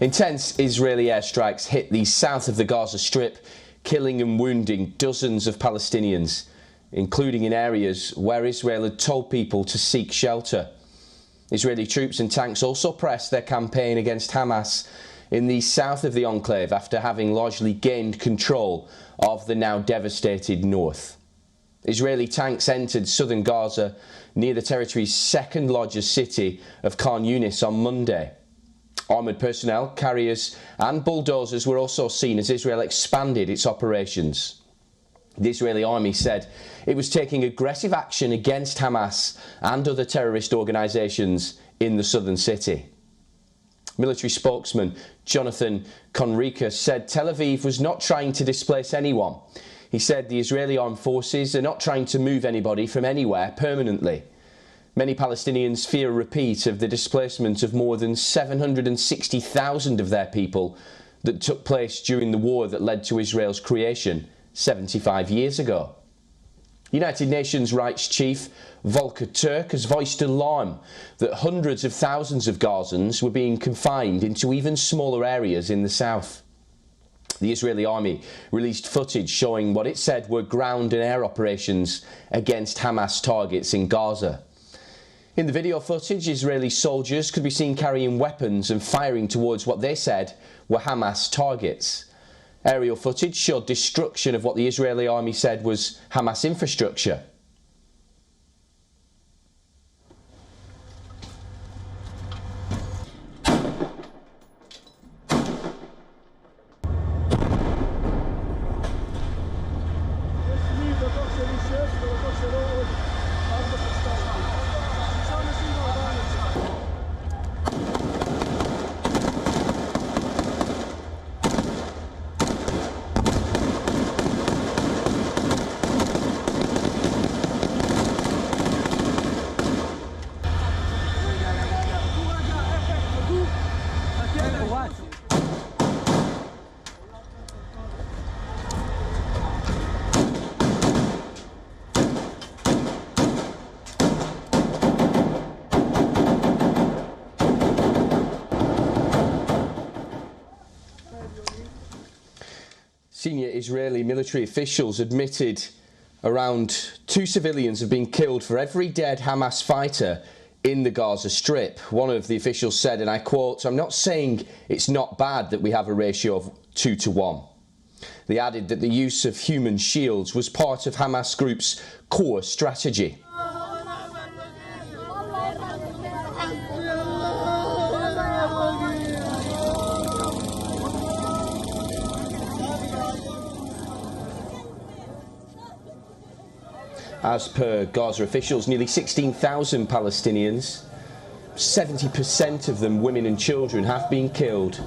Intense Israeli airstrikes hit the south of the Gaza Strip, killing and wounding dozens of Palestinians, including in areas where Israel had told people to seek shelter. Israeli troops and tanks also pressed their campaign against Hamas in the south of the enclave after having largely gained control of the now devastated north. Israeli tanks entered southern Gaza near the territory's second largest city of Khan Yunis on Monday. Armoured personnel, carriers and bulldozers were also seen as Israel expanded its operations. The Israeli army said it was taking aggressive action against Hamas and other terrorist organisations in the southern city. Military spokesman Jonathan Conrica said Tel Aviv was not trying to displace anyone. He said the Israeli armed forces are not trying to move anybody from anywhere permanently. Many Palestinians fear a repeat of the displacement of more than 760,000 of their people that took place during the war that led to Israel's creation 75 years ago. United Nations Rights Chief Volker Turk has voiced alarm that hundreds of thousands of Gazans were being confined into even smaller areas in the south. The Israeli army released footage showing what it said were ground and air operations against Hamas targets in Gaza. In the video footage, Israeli soldiers could be seen carrying weapons and firing towards what they said were Hamas targets. Aerial footage showed destruction of what the Israeli army said was Hamas infrastructure. Senior Israeli military officials admitted around 2 civilians have been killed for every dead Hamas fighter in the Gaza Strip. One of the officials said, and I quote, "I'm not saying it's not bad that we have a ratio of 2 to 1. They added that the use of human shields was part of Hamas group's core strategy. As per Gaza officials, nearly 16,000 Palestinians, 70% of them women and children, have been killed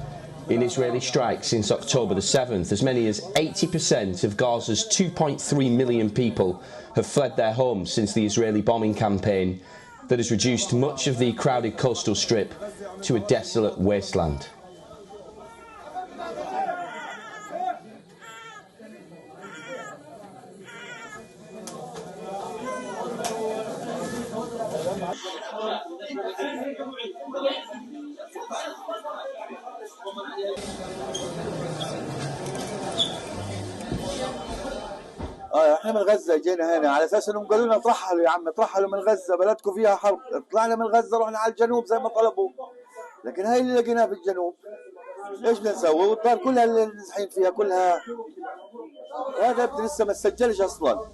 in Israeli strikes since October the 7th. As many as 80% of Gaza's 2.3 million people have fled their homes since the Israeli bombing campaign that has reduced much of the crowded coastal strip to a desolate wasteland. احنا من غزه جينا هنا على اساس انهم قالوا لنا ترحلوا يا عم، ترحلوا من غزه، بلدكم فيها حرب. طلعنا من غزه رحنا على الجنوب زي ما طلبوا، لكن هاي اللي لقيناها في الجنوب. ايش بدنا نسوي؟ والدار كلها اللي نزحين فيها كلها هذا لسه ما تسجلش اصلا.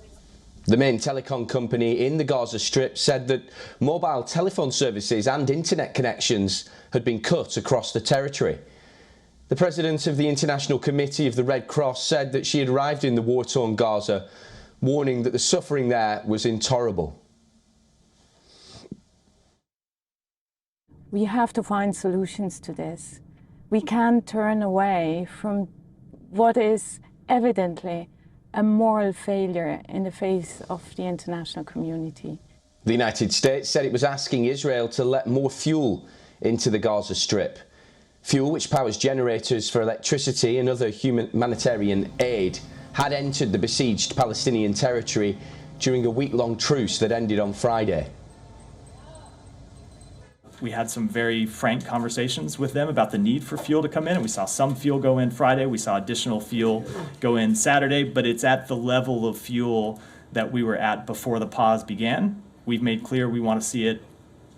The main telecom company in the Gaza Strip said that mobile telephone services and internet connections had been cut across the territory. The president of the International Committee of the Red Cross said that she had arrived in the war-torn Gaza, warning that the suffering there was intolerable. We have to find solutions to this. We can't turn away from what is evidently a moral failure in the face of the international community. The United States said it was asking Israel to let more fuel into the Gaza Strip. Fuel which powers generators for electricity and other humanitarian aid had entered the besieged Palestinian territory during a week-long truce that ended on Friday. We had some very frank conversations with them about the need for fuel to come in, and we saw some fuel go in Friday. We saw additional fuel go in Saturday, but it's at the level of fuel that we were at before the pause began. We've made clear we want to see it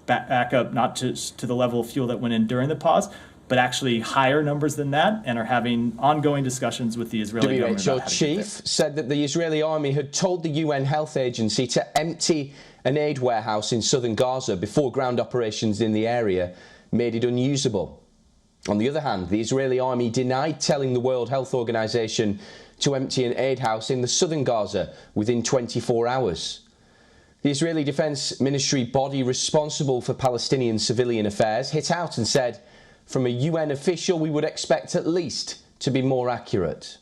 back up, not just to the level of fuel that went in during the pause, but actually higher numbers than that, and are having ongoing discussions with the Israeli government. WHO chief said that the Israeli army had told the UN Health Agency to empty an aid warehouse in southern Gaza before ground operations in the area made it unusable. On the other hand, the Israeli army denied telling the World Health Organization to empty an aid house in the southern Gaza within 24 hours. The Israeli Defense Ministry body responsible for Palestinian civilian affairs hit out and said, from a UN official, we would expect at least to be more accurate.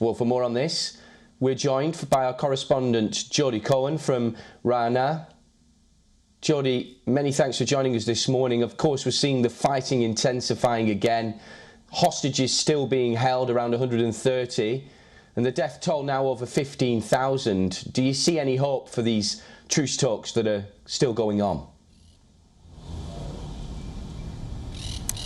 Well, for more on this, we're joined by our correspondent Jodie Cohen from Rana. Jodie, many thanks for joining us this morning. Of course, we're seeing the fighting intensifying again. Hostages still being held, around 130, and the death toll now over 15,000. Do you see any hope for these truce talks that are still going on?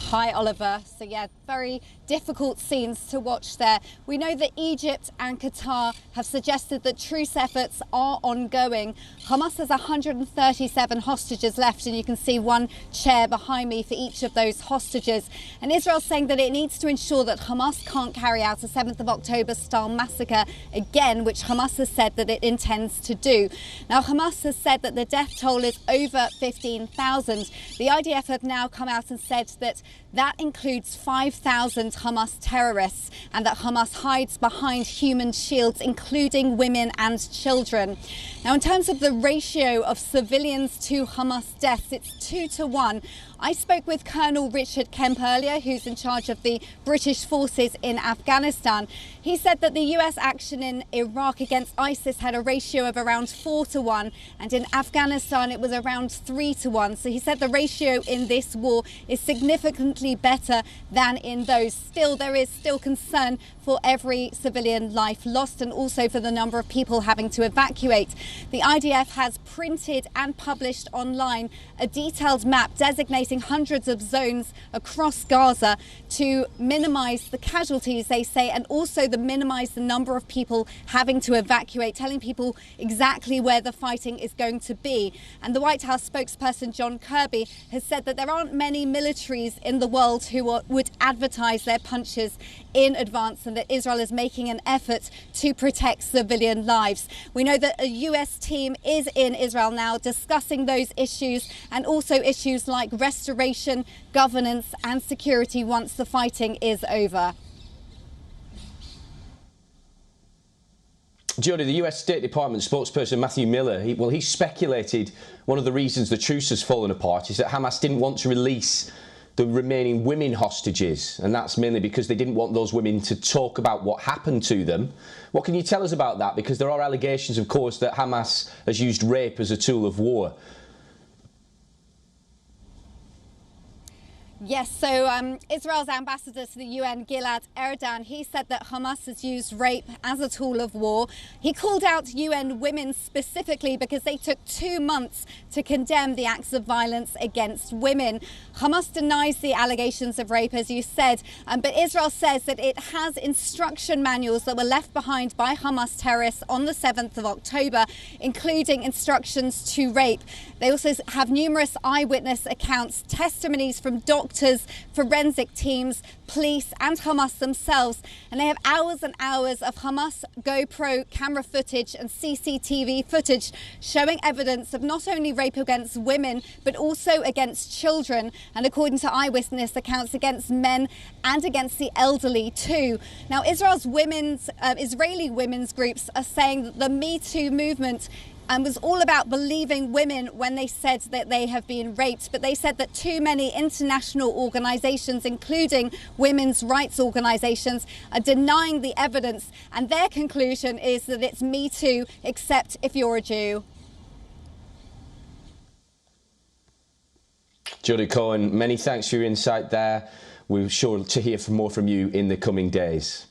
Hi, Oliver. So yeah, very difficult scenes to watch there. We know that Egypt and Qatar have suggested that truce efforts are ongoing. Hamas has 137 hostages left, and you can see one chair behind me for each of those hostages. And Israel's saying that it needs to ensure that Hamas can't carry out a 7th of October style massacre again, which Hamas has said that it intends to do. Now, Hamas has said that the death toll is over 15,000. The IDF have now come out and said that that includes 5,000 Hamas terrorists, and that Hamas hides behind human shields, including women and children. Now, in terms of the ratio of civilians to Hamas deaths, it's 2 to 1. I spoke with Colonel Richard Kemp earlier, who's in charge of the British forces in Afghanistan. He said that the US action in Iraq against ISIS had a ratio of around 4 to 1, and in Afghanistan it was around 3 to 1. So he said the ratio in this war is significantly better than in those. Still, there is still concern for every civilian life lost, and also for the number of people having to evacuate. The IDF has printed and published online a detailed map designating hundreds of zones across Gaza to minimize the casualties, they say, and also minimize the number of people having to evacuate, telling people exactly where the fighting is going to be. And the White House spokesperson John Kirby has said that there aren't many militaries in the world who would advertise their punches in advance, and that Israel is making an effort to protect civilian lives. We know that a US team is in Israel now discussing those issues, and also issues like restoration, governance and security once the fighting is over. Jodie, the US State Department spokesperson Matthew Miller, he speculated one of the reasons the truce has fallen apart is that Hamas didn't want to release the remaining women hostages, and that's mainly because they didn't want those women to talk about what happened to them. What can you tell us about that? Because there are allegations, of course, that Hamas has used rape as a tool of war. Yes, so Israel's ambassador to the UN, Gilad Erdan, he said that Hamas has used rape as a tool of war. He called out UN women specifically because they took 2 months to condemn the acts of violence against women. Hamas denies the allegations of rape, as you said, but Israel says that it has instruction manuals that were left behind by Hamas terrorists on the 7th of October, including instructions to rape. They also have numerous eyewitness accounts, testimonies from doctors, forensic teams, police and Hamas themselves, and they have hours and hours of Hamas GoPro camera footage and CCTV footage showing evidence of not only rape against women but also against children, and according to eyewitness accounts, against men and against the elderly too. Now, Israeli women's groups are saying that the Me Too movement was all about believing women when they said that they have been raped. But they said that too many international organisations, including women's rights organisations, are denying the evidence. And their conclusion is that it's Me Too, except if you're a Jew. Jodie Cohen, many thanks for your insight there. We're sure to hear more from you in the coming days.